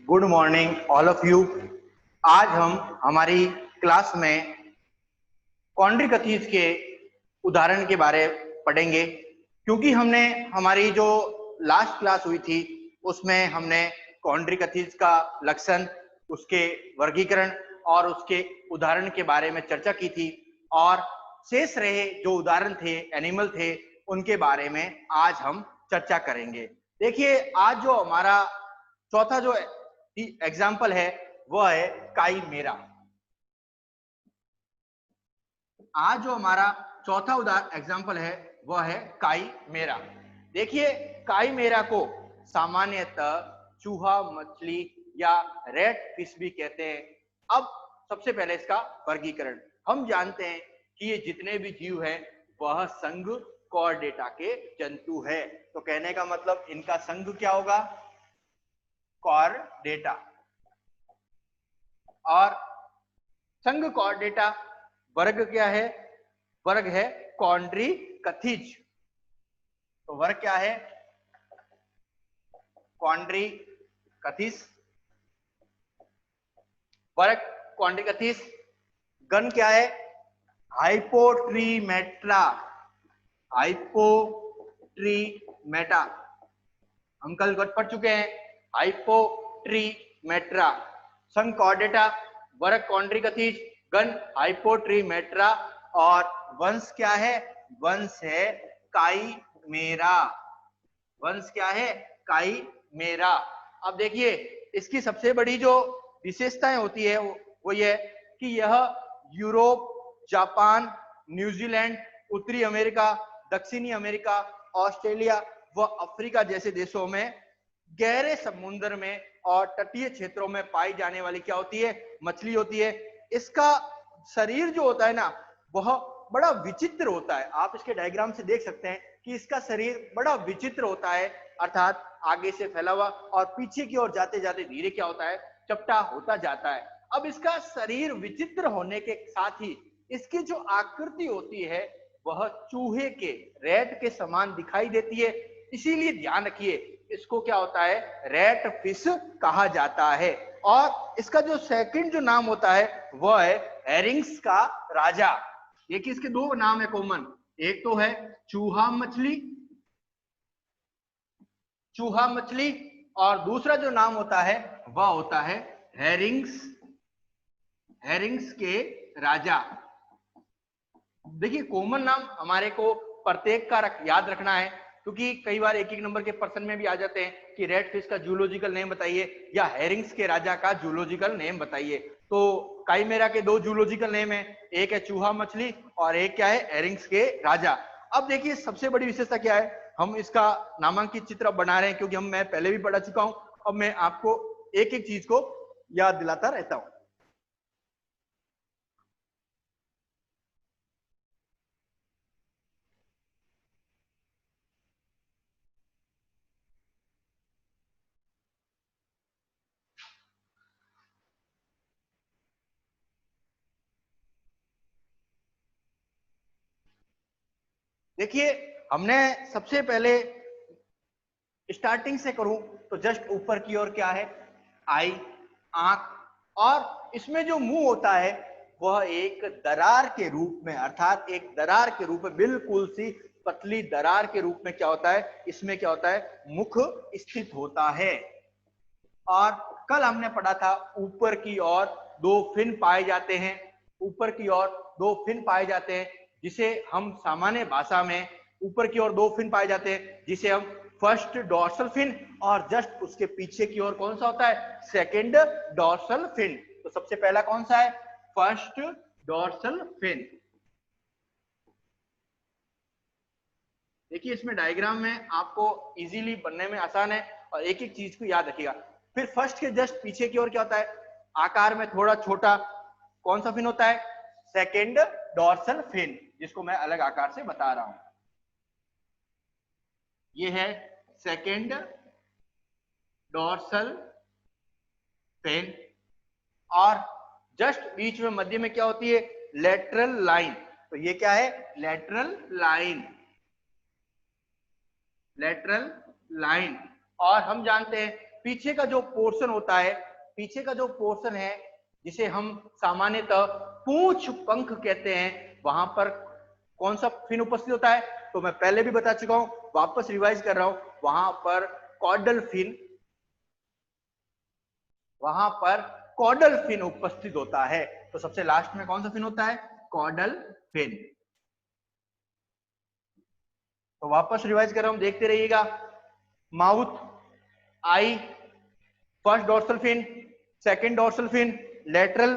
Good morning all of you. आज हम हमारी क्लास में कॉन्ड्रिकथीज के उदाहरण के बारे पढ़ेंगे, क्योंकि हमने हमारी जो लास्ट क्लास हुई थी उसमें हमने कॉन्ड्रिकथीज का लक्षण, उसके वर्गीकरण और उसके उदाहरण के बारे में चर्चा की थी, और शेष रहे जो उदाहरण थे, एनिमल थे, उनके बारे में आज हम चर्चा करेंगे। देखिए, आज जो हमारा चौथा जो एग्जाम्पल है वह है काईमेरा। आज जो हमारा चौथा एग्जाम्पल है वह है काईमेरा। देखिए, काईमेरा को सामान्यतः चूहा मछली या रेड फिश भी कहते हैं। अब सबसे पहले इसका वर्गीकरण। हम जानते हैं कि ये जितने भी जीव हैं वह संघ कॉर्डेटा के जंतु है। तो कहने का मतलब इनका संघ क्या होगा? कॉर्डेटा। और संघ कॉर्डेटा वर्ग क्या है? वर्ग है कॉन्ड्रिकथीज। तो वर्ग क्या है? कॉन्ड्रिकथीज। वर्ग कॉन्ड्रिकथीज। गण क्या है? हाइपोट्रीमेट्रा। हाइपोट्रीमेटा हम कल पढ़ चुके हैं। हाइपोट्रीमेट्रा। संघ कॉर्डेटा, वर्ग कॉन्ड्रिकथीज, गण हाइपोट्रीमेट्रा, और वंश क्या है? वंश है काईमेरा। वंश क्या है? काईमेरा। अब देखिए, इसकी सबसे बड़ी जो विशेषताएं होती है वो ये कि यह यूरोप, जापान, न्यूजीलैंड, उत्तरी अमेरिका, दक्षिणी अमेरिका, ऑस्ट्रेलिया व अफ्रीका जैसे देशों में गहरे समुद्र में और तटीय क्षेत्रों में पाई जाने वाली क्या होती है? मछली होती है। इसका शरीर जो होता है ना, वह बड़ा विचित्र होता है। आप इसके डायग्राम से देख सकते हैं कि इसका शरीर बड़ा विचित्र होता है, अर्थात आगे से फैला हुआ और पीछे की ओर जाते जाते धीरे क्या होता है? चपटा होता जाता है। अब इसका शरीर विचित्र होने के साथ ही इसकी जो आकृति होती है वह चूहे के, रैट के समान दिखाई देती है। इसीलिए ध्यान रखिए, इसको क्या होता है? रैट फिश कहा जाता है। और इसका जो सेकंड जो नाम होता है वह है हेरिंग्स का राजा। देखिए, इसके दो नाम है कॉमन। एक तो है चूहा मछली, चूहा मछली, और दूसरा जो नाम होता है वह होता है हेरिंग्स, हेरिंग्स के राजा। देखिए, कॉमन नाम हमारे को प्रत्येक का याद रखना है, क्योंकि कई बार एक एक नंबर के प्रश्न में भी आ जाते हैं कि रेड फिश का जूलॉजिकल नेम बताइए या हेरिंग्स के राजा का जूलॉजिकल नेम बताइए। तो काईमेरा के दो जूलॉजिकल नेम है, एक है चूहा मछली और एक क्या है? हेरिंग्स के राजा। अब देखिए, सबसे बड़ी विशेषता क्या है? हम इसका नामांकित चित्र बना रहे हैं, क्योंकि मैं पहले भी पढ़ा चुका हूं। अब मैं आपको एक एक चीज को याद दिलाता रहता हूं। देखिए, हमने सबसे पहले स्टार्टिंग से करूं तो जस्ट ऊपर की ओर क्या है? आई, आंख, और इसमें जो मुंह होता है वह एक दरार के रूप में, अर्थात एक दरार के रूप में, बिल्कुल सी पतली दरार के रूप में क्या होता है? इसमें क्या होता है? मुख स्थित होता है। और कल हमने पढ़ा था ऊपर की ओर दो फिन पाए जाते हैं। ऊपर की ओर दो फिन पाए जाते हैं, जिसे हम सामान्य भाषा में ऊपर की ओर दो फिन पाए जाते हैं जिसे हम फर्स्ट डॉर्सल फिन, और जस्ट उसके पीछे की ओर कौन सा होता है? Second dorsal fin. तो सबसे पहला कौन सा है? First dorsal fin. देखिए, इसमें डायग्राम में आपको इजीली बनने में आसान है, और एक एक चीज को याद रखिएगा। फिर फर्स्ट के जस्ट पीछे की ओर क्या होता है? आकार में थोड़ा छोटा कौन सा फिन होता है? सेकंड डॉर्सल फिन, जिसको मैं अलग आकार से बता रहा हूं। ये है सेकंड डॉर्सल फिन, और जस्ट बीच में मध्य में क्या होती है? Lateral line. तो ये क्या है? Lateral line, lateral line. और हम जानते हैं पीछे का जो पोर्शन होता है, पीछे का जो पोर्शन है जिसे हम सामान्यतः पूंछ पंख कहते हैं, वहां पर कौन सा फिन उपस्थित होता है? तो मैं पहले भी बता चुका हूं, वापस रिवाइज कर रहा हूं, वहां पर कॉर्डल फिन, वहां पर कॉर्डल फिन उपस्थित होता है। तो सबसे लास्ट में कौन सा फिन होता है? Caudal fin. तो वापस रिवाइज कर रहा हूं, देखते रहिएगा। Mouth, eye, first dorsal fin, second dorsal fin, lateral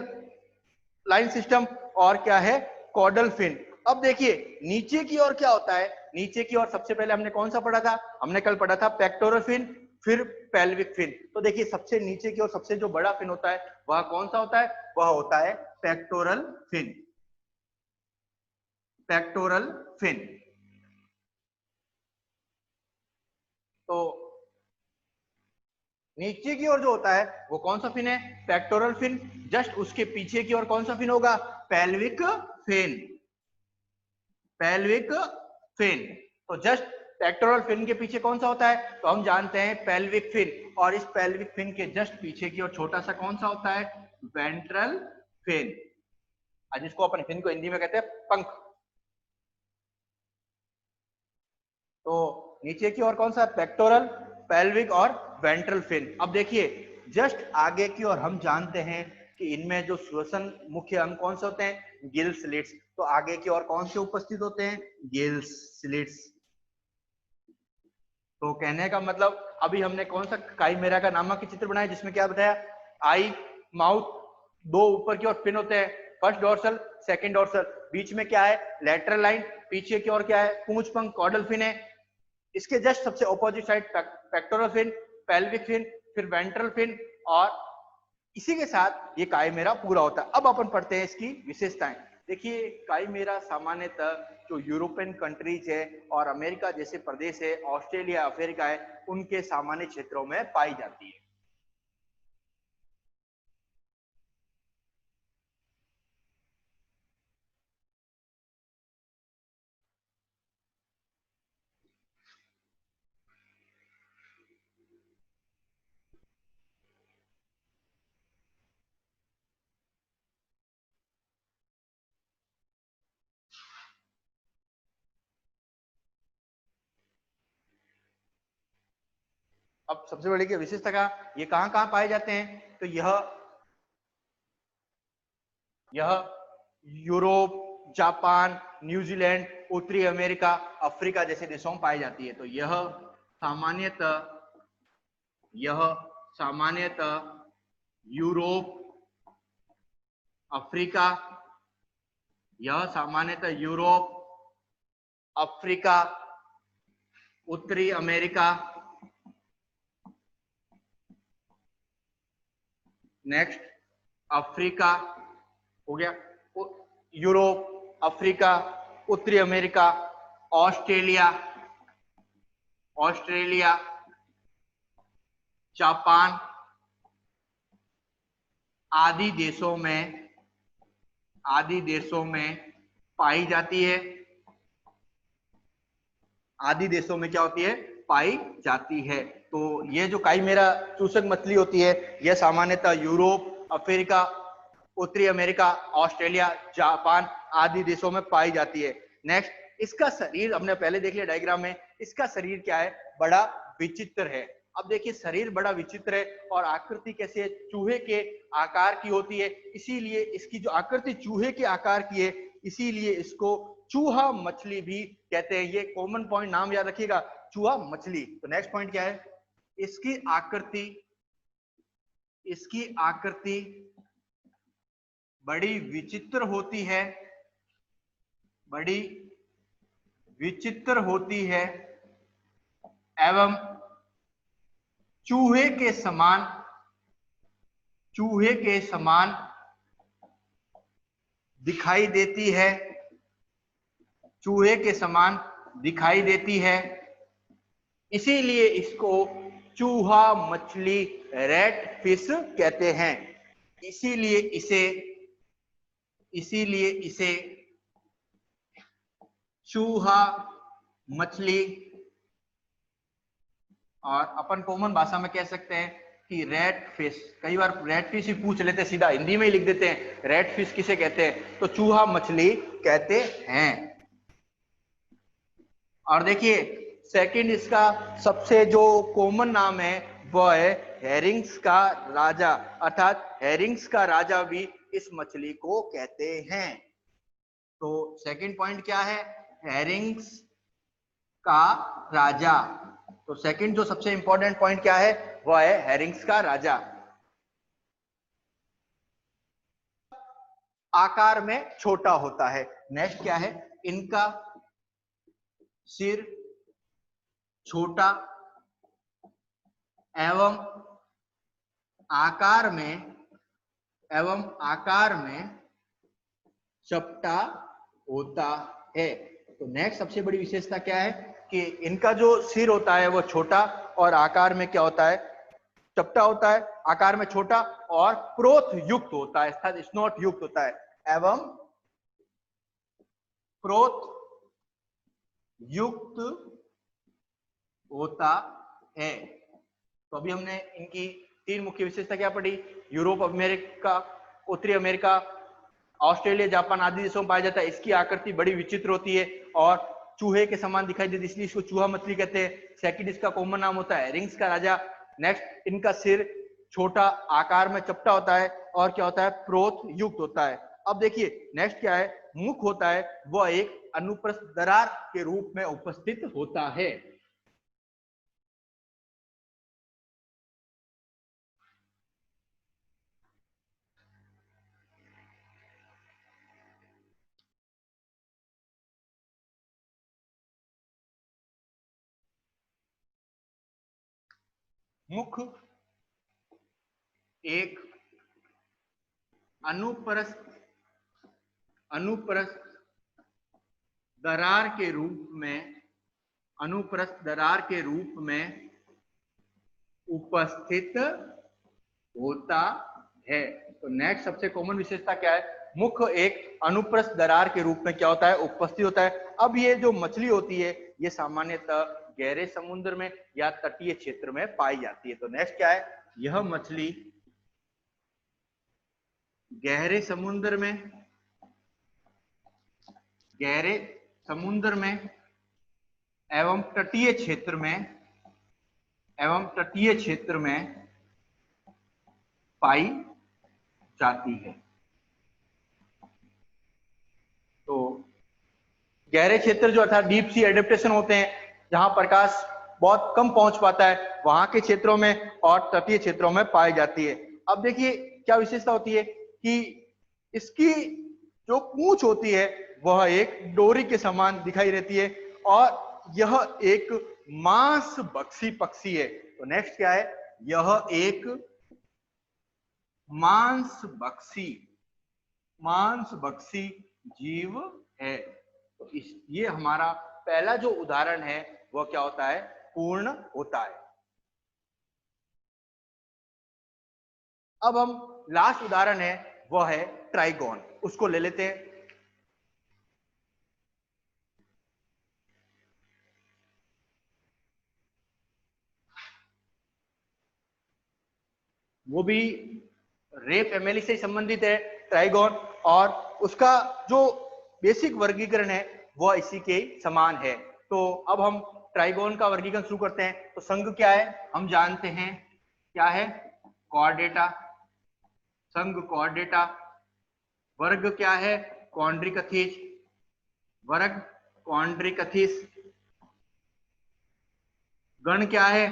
line system, और क्या है? Caudal fin. अब देखिए नीचे की ओर क्या होता है? नीचे की ओर सबसे पहले हमने कौन सा पढ़ा था? हमने कल पढ़ा था पेक्टोरल फिन, फिर पेल्विक फिन। तो देखिए सबसे नीचे की ओर सबसे जो बड़ा फिन होता है वह कौन सा होता है? वह होता है पेक्टोरल फिन। Pectoral fin. तो नीचे की ओर जो होता है वो कौन सा फिन है? Pectoral fin. जस्ट उसके पीछे की ओर कौन सा फिन होगा? Pelvic fin. Pelvic fin. तो जस्ट पेक्टोरल फिन के पीछे कौन सा होता है? तो हम जानते हैं पेल्विक फिन। और इस पेल्विक फिन के जस्ट पीछे की ओर छोटा सा कौन सा होता है? Ventral fin. जिसको अपन फिन को हिंदी में कहते हैं पंख। तो नीचे की ओर कौन सा? पेक्टोरल, पेल्विक और वेंट्रल फिन। अब देखिए जस्ट आगे की ओर हम जानते हैं कि इनमें जो श्वसन मुख्य अंग कौन से होते हैं? Gill slits. तो आगे की ओर कौन से उपस्थित होते हैं? Gill slits. तो कहने का मतलब अभी हमने कौन सा काइमेरा का नामक चित्र बनाया जिसमें क्या बताया? आई, माउथ, दो ऊपर की ओर फिन होते हैं, फर्स्ट डोर्सल, सेकंड डोर्सल, बीच में क्या है? लेटरल लाइन, पीछे की ओर क्या है? पूंछ पंख, कॉर्डल फिन है। इसके जस्ट सबसे opposite side pectoral fin, pelvic fin, फिर वेंट्रल फिन, और इसी के साथ ये काइमेरा पूरा होता है। अब अपन पढ़ते हैं इसकी विशेषताएं। देखिए काइमेरा सामान्यतः जो यूरोपियन कंट्रीज है और अमेरिका जैसे प्रदेश है, ऑस्ट्रेलिया, अफ्रीका है, उनके सामान्य क्षेत्रों में पाई जाती है। अब सबसे बड़ी की विशेषता का ये कहां पाए जाते हैं? तो यह यूरोप, जापान, न्यूजीलैंड, उत्तरी अमेरिका, अफ्रीका जैसे देशों में पाई जाती है। तो यह सामान्यतः यूरोप, अफ्रीका, यह सामान्यतः यूरोप, अफ्रीका, उत्तरी अमेरिका, नेक्स्ट अफ्रीका हो गया, यूरोप, अफ्रीका, उत्तरी अमेरिका, ऑस्ट्रेलिया, जापान आदि देशों में पाई जाती है। आदि देशों में क्या होती है? पाई जाती है। तो ये जो काइमेरा चूसक मछली होती है यह सामान्यतः यूरोप, अफ्रीका, उत्तरी अमेरिका, ऑस्ट्रेलिया, जापान आदि देशों में पाई जाती है। नेक्स्ट, इसका शरीर हमने पहले देख लिया डायग्राम में। इसका शरीर क्या है? बड़ा विचित्र है। अब देखिए शरीर बड़ा विचित्र है और आकृति कैसे है? चूहे के आकार की होती है, इसीलिए इसकी जो आकृति चूहे के आकार की है, इसीलिए इसको चूहा मछली भी कहते हैं। ये कॉमन पॉइंट नाम याद रखिएगा, चूहा मछली। तो नेक्स्ट पॉइंट क्या है? इसकी आकृति बड़ी विचित्र होती है एवं चूहे के समान दिखाई देती है। इसीलिए इसको चूहा मछली, रेड फिश कहते हैं। इसीलिए इसे चूहा मछली और अपन कॉमन भाषा में कह सकते हैं कि रेड फिश। कई बार रेड फिश ही पूछ लेते हैं, सीधा हिंदी में ही लिख देते हैं रेड फिश किसे कहते हैं, तो चूहा मछली कहते हैं। और देखिए सेकंड इसका सबसे जो कॉमन नाम है वह है हेरिंग्स का राजा, अर्थात हेरिंग्स का राजा भी इस मछली को कहते हैं। तो सेकंड पॉइंट क्या है, हेरिंग्स का राजा। तो सेकंड जो सबसे इंपॉर्टेंट पॉइंट क्या है वह है हेरिंग्स का राजा। आकार में छोटा होता है। नेक्स्ट क्या है, इनका सिर छोटा एवं आकार में चपटा होता है। तो नेक्स्ट सबसे बड़ी विशेषता क्या है कि इनका जो सिर होता है वो छोटा और आकार में क्या होता है, चपटा होता है, आकार में छोटा और प्रोथ युक्त होता है, अर्थात स्नोट युक्त होता है एवं प्रोथ युक्त होता है। तो अभी हमने इनकी तीन मुख्य विशेषता क्या पढ़ी, यूरोप, अमेरिका, उत्तरी अमेरिका, ऑस्ट्रेलिया, जापान आदि देशों में पाया जाता है। इसकी आकृति बड़ी विचित्र होती है और चूहे के समान दिखाई देती है, इसलिए इसको चूहा मछली कहते हैं। सेकंड इसका कॉमन नाम होता है हेरिंग्स का राजा। नेक्स्ट इनका सिर छोटा, आकार में चपटा होता है और क्या होता है, प्रोथ युक्त होता है। अब देखिए नेक्स्ट क्या है, मुख होता है वह एक अनुप्रस्थ दरार के रूप में उपस्थित होता है। मुख एक अनुप्रस्थ दरार के रूप में उपस्थित होता है। तो नेक्स्ट सबसे कॉमन विशेषता क्या है, मुख एक अनुप्रस्थ दरार के रूप में क्या होता है, उपस्थित होता है। अब ये जो मछली होती है ये सामान्यतः गहरे समुद्र में या तटीय क्षेत्र में पाई जाती है। तो नेक्स्ट क्या है, यह मछली गहरे समुद्र में एवं तटीय क्षेत्र में पाई जाती है। तो गहरे क्षेत्र जो अर्थात डीप सी एडेप्टेशन होते हैं, जहां प्रकाश बहुत कम पहुंच पाता है, वहां के क्षेत्रों में और तटीय क्षेत्रों में पाई जाती है। अब देखिए क्या विशेषता होती है कि इसकी जो पूंछ होती है वह एक डोरी के समान दिखाई देती है और यह एक मांसभक्षी पक्षी है। तो नेक्स्ट क्या है, यह एक मांसभक्षी जीव है। तो ये हमारा पहला जो उदाहरण है वह क्या होता है, पूर्ण होता है। अब हम लास्ट उदाहरण है वह है ट्राइगोन, उसको ले लेते हैं। वो भी रे फैमिली से संबंधित है ट्राइगोन, और उसका जो बेसिक वर्गीकरण है वह इसी के समान है। तो अब हम ट्राइगोन का वर्गीकरण शुरू करते हैं। तो संघ क्या है हम जानते हैं, क्या है, कॉर्डेटा, संघ कॉर्डेटा। वर्ग क्या है, कॉन्ड्रिकथीज, वर्ग कॉन्ड्रिकथीज। गण क्या है,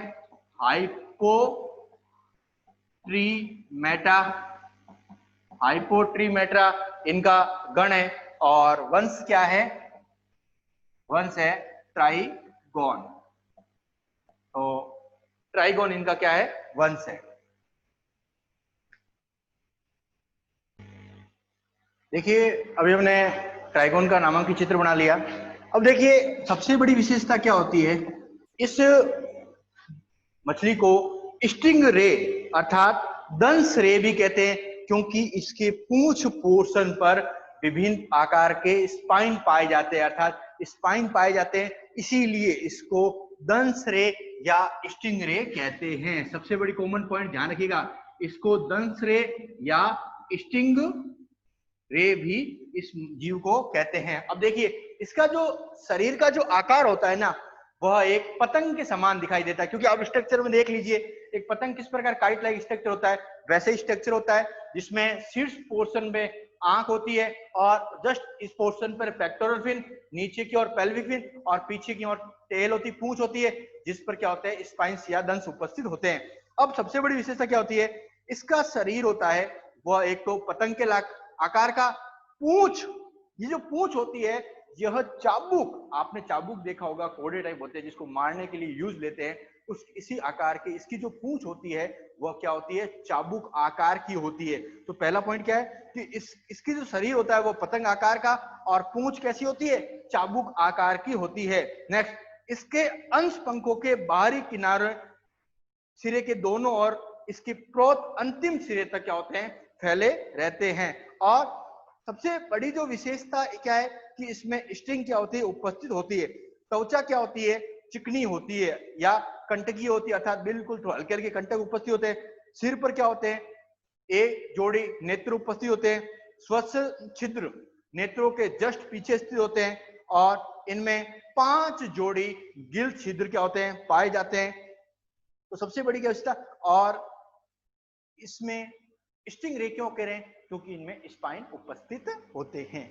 हाइपोट्रीमेटा इनका गण है। और वंश क्या है, वंश है ट्राइगोन। तो ट्राइगोन इनका क्या है, वंश है। देखिए अभी हमने ट्राइगोन का नामांकित चित्र बना लिया। अब देखिए सबसे बड़ी विशेषता क्या होती है, इस मछली को स्टिंग रे अर्थात दंश रे भी कहते हैं, क्योंकि इसके पूंछ पोर्शन पर विभिन्न आकार के स्पाइन पाए जाते हैं, अर्थात स्पाइन पाए जाते हैं, इसीलिए इसको दंश रे या स्टिंग रे कहते हैं। सबसे बड़ी कॉमन पॉइंट ध्यान रखिएगा, इसको दंश रे या स्टिंग रे भी इस जीव को कहते हैं। अब देखिए इसका जो शरीर का जो आकार होता है ना, वह एक पतंग के समान दिखाई देता है, क्योंकि आप स्ट्रक्चर में देख लीजिए एक पतंग किस प्रकार काइट लाइक स्ट्रक्चर होता है, वैसे ही स्ट्रक्चर होता है, जिसमें शीर्ष पोर्शन में आंख होती है और जस्ट इस पोर्शन पर पेक्टोरल फिन, नीचे की ओर पेल्विक फिन और पीछे की ओर टेल होती, पूंछ होती है, जिस पर क्या होता है स्पाइंस या दंश उपस्थित होते हैं। अब सबसे बड़ी विशेषता क्या होती है, इसका शरीर होता है वह एक तो पतंग के आकार का, पूंछ, ये जो पूंछ होती है यह चाबुक, आपने चाबुक देखा होगा, कोड़े टाइप होते हैं जिसको मारने के लिए यूज लेते हैं, उस इसी आकार के इसकी जो पूंछ होती है वह क्या होती है, चाबुक आकार की होती है। तो पहला पॉइंट क्या है कि इसकी जो शरीर होता है वो पतंग आकार का और पूंछ कैसी होती है, चाबुक आकार की होती है। नेक्स्ट, इसके अंश पंखों के बाहरी किनारे सिरे के दोनों ओर इसकी प्रोत अंतिम सिरे तक क्या होते हैं, फैले रहते हैं। और सबसे बड़ी जो विशेषता क्या है कि इसमें स्ट्रिंग क्या होती है, उपस्थित होती है। त्वचा क्या होती है, चिकनी होती है या कंटकी होती है, अर्थात बिल्कुल हल्के हल्के कंटक उपस्थित होते हैं। सिर पर क्या होते हैं, एक जोड़ी नेत्र उपस्थित होते हैं, स्वच्छ छिद्र नेत्रों के जस्ट पीछे स्थित होते हैं और इनमें 5 जोड़ी गिल छिद्र क्या होते हैं, पाए जाते हैं। तो सबसे बड़ी क्या विशेषता, और इसमें स्टिंग रे क्यों कह रहे हैं, क्योंकि इनमें स्पाइन उपस्थित होते हैं।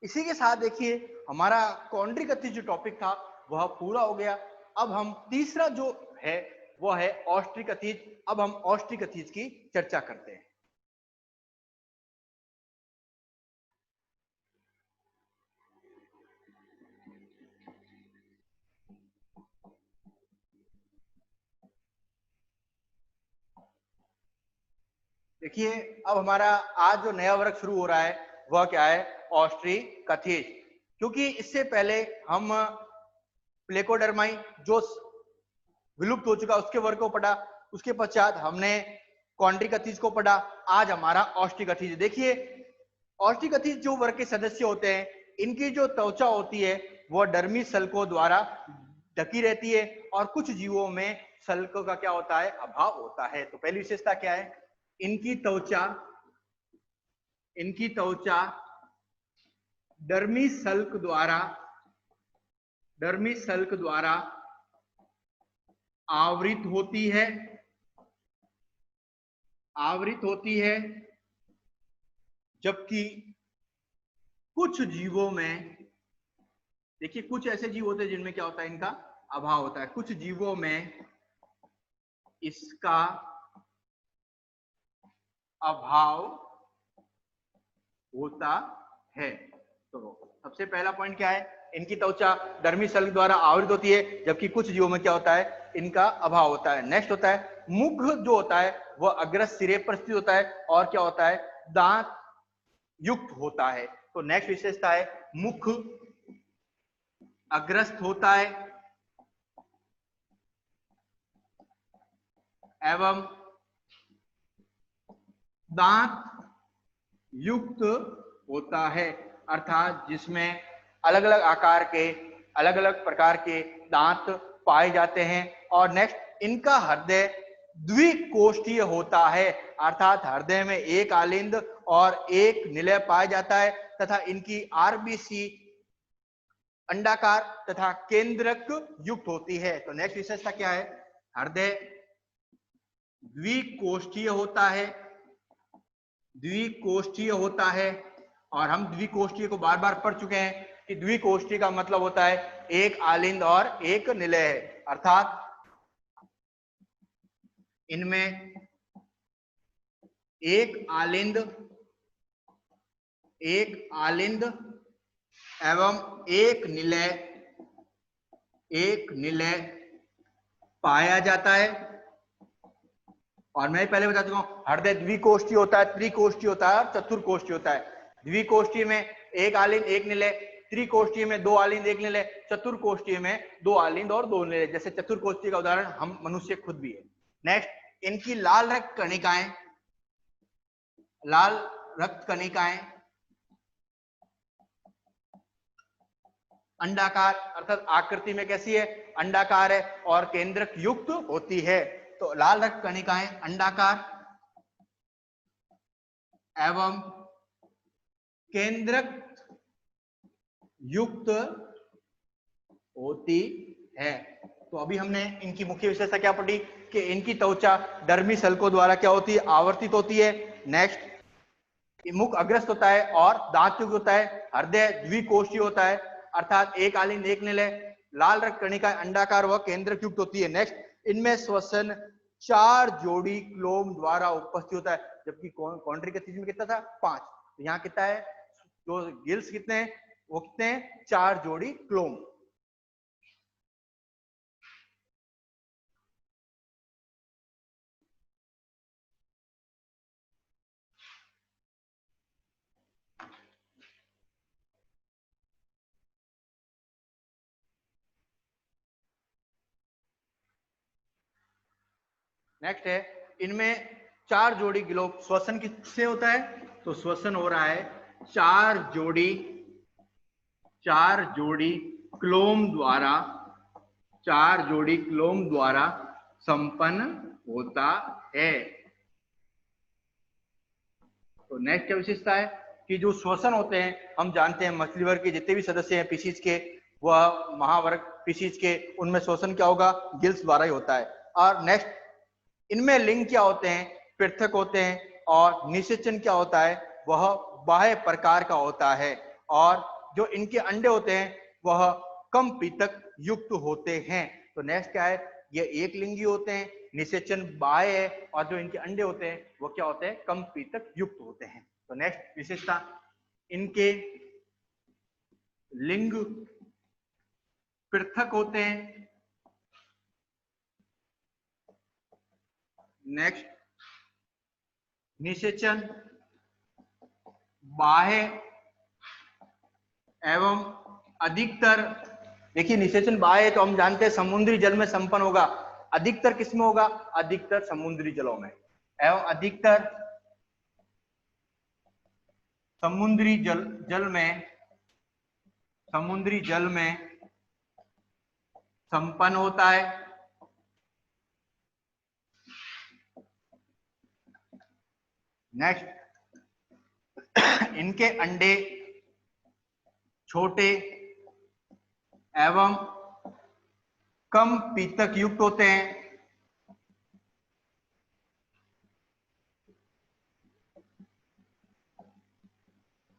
इसी के साथ देखिए हमारा कॉन्ड्रिकथीज जो टॉपिक था वह पूरा हो गया। अब हम तीसरा जो है वह है ऑस्ट्रिकथीज। अब हम ऑस्ट्रिकथीज की चर्चा करते हैं। देखिए अब हमारा आज जो नया वर्ग शुरू हो रहा है वह क्या है, ऑस्ट्रिकथीज। क्योंकि इससे पहले हम प्लेकोडर्माई जो विलुप्त हो चुका उसके वर्ग को पढ़ा, उसके पश्चात हमने कॉन्ड्रिकथीज को पढ़ा, आज हमारा ऑस्ट्रिकथीज। देखिए ऑस्ट्रिकथीज जो वर्ग के सदस्य होते हैं, इनकी जो त्वचा होती है वह डर्मी सल्कों द्वारा ढकी रहती है और कुछ जीवों में सल्कों का क्या होता है, अभाव होता है। तो पहली विशेषता क्या है, इनकी त्वचा डर्मी सल्क द्वारा आवृत होती है, जबकि कुछ जीवों में, देखिए कुछ ऐसे जीव होते हैं जिनमें क्या होता है, इनका अभाव होता है, कुछ जीवों में इसका अभाव होता है। तो सबसे पहला पॉइंट क्या है, इनकी त्वचा डर्मी सल्क द्वारा आवृत होती है, जबकि कुछ जीवों में क्या होता है, इनका अभाव होता है। नेक्स्ट होता है मुख जो होता है वह अग्रस सिरे पर स्थित होता है और क्या होता है, दांत युक्त होता है। तो नेक्स्ट विशेषता है मुख अग्रस्त होता है एवं दांत युक्त होता है, अर्थात जिसमें अलग अलग आकार के अलग अलग प्रकार के दांत पाए जाते हैं। और नेक्स्ट इनका हृदय द्विकोष्ठीय होता है, अर्थात हृदय में एक आलिंद और एक निलय पाया जाता है तथा इनकी आरबीसी अंडाकार तथा केंद्रक युक्त होती है। तो नेक्स्ट विशेषता क्या है, हृदय द्विकोष्ठीय होता है और हम द्विकोष्ठीय को बार बार पढ़ चुके हैं कि द्विकोष्ठीय का मतलब होता है एक आलिंद और एक निलय है, अर्थात इनमें एक आलिंद एवं एक निलय पाया जाता है। और मैं पहले बता चुका हूं, हृदय द्विकोष्ठीय होता है, त्रिकोष्ठीय होता है और चतुर्कोष्ठीय होता है। द्विकोष्ठीय में एक आलिंद एक निलय, त्रिकोष्ठीय में 2 आलिंद एक ले ले, चतुर्कोष्ठीय में 2 आलिंद और 2 ले ले। जैसे चतुर्कोष्ठीय का उदाहरण हम मनुष्य खुद भी है। नेक्स्ट, इनकी लाल रक्त कणिकाएं, लाल रक्त कणिकाएं अंडाकार अर्थात आकृति में कैसी है, अंडाकार है और केंद्रक युक्त होती है। तो लाल रक्त कणिकाएं अंडाकार एवं केंद्रक युक्त होती है। तो अभी हमने इनकी मुख्य विशेषता क्या पढ़ी कि इनकी त्वचा डर्मी सल्कों द्वारा क्या होती है, आवर्तित होती है। नेक्स्ट, मुख अग्रस्त होता है और दांत युक्त होता है। हृदय द्विकोष्ठीय होता है अर्थात एक आलिंद एक निलय। लाल रक्त कणिका अंडाकार व केंद्रक युक्त होती है। नेक्स्ट, इनमें श्वसन 4 जोड़ी क्लोम द्वारा उपस्थित होता है, जबकि कॉन्ड्रिकथिज में कितना था, 5। तो यहाँ कितना है, जो गिल्स कितने हैं, वो कितने हैं, 4 जोड़ी क्लोम। नेक्स्ट है, इनमें 4 जोड़ी ग्लोब। श्वसन किससे होता है, तो श्वसन हो रहा है 4 जोड़ी क्लोम द्वारा, 4 जोड़ी क्लोम द्वारा संपन्न होता है। तो नेक्स्ट क्या विशेषता है कि जो श्वसन होते हैं, हम जानते हैं मछली वर्ग के जितने भी सदस्य हैं पीसीज के, वह महावर्ग पीसीज के, उनमें श्वसन क्या होगा, गिल्स द्वारा ही होता है। और नेक्स्ट, इनमें लिंग क्या होते हैं, पृथक होते हैं। और निषेचन क्या होता है, वह बाह्य प्रकार का होता है। और जो इनके अंडे होते हैं वह कम पीतक युक्त होते हैं। तो नेक्स्ट क्या है, ये एक लिंगी होते हैं, निषेचन बाह्य है, और जो इनके अंडे होते हैं वो क्या होते हैं, कम पीतक युक्त होते हैं। तो नेक्स्ट विशेषता, इनके लिंग पृथक होते हैं। नेक्स्ट, निषेचन बाह्य एवं अधिकतर, देखिए निषेचन बाह्य है तो हम जानते हैं समुद्री जल में संपन्न होगा। अधिकतर किसमें होगा, अधिकतर समुद्री जलों में, एवं अधिकतर समुद्री जल में संपन्न होता है। नेक्स्ट, इनके अंडे छोटे एवं कम पीतक युक्त होते हैं।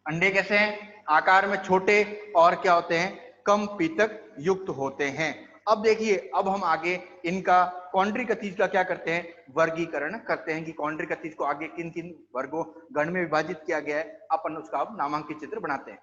अंडे कैसे हैं, आकार में छोटे और क्या होते हैं, कम पीतक युक्त होते हैं। अब देखिए, अब हम आगे इनका कॉन्ड्रिकथीज का क्या करते हैं, वर्गीकरण करते हैं कि कॉन्ड्रिकथीज को आगे किन किन वर्गों गण में विभाजित किया गया है। अपन उसका अब नामांकित चित्र बनाते हैं।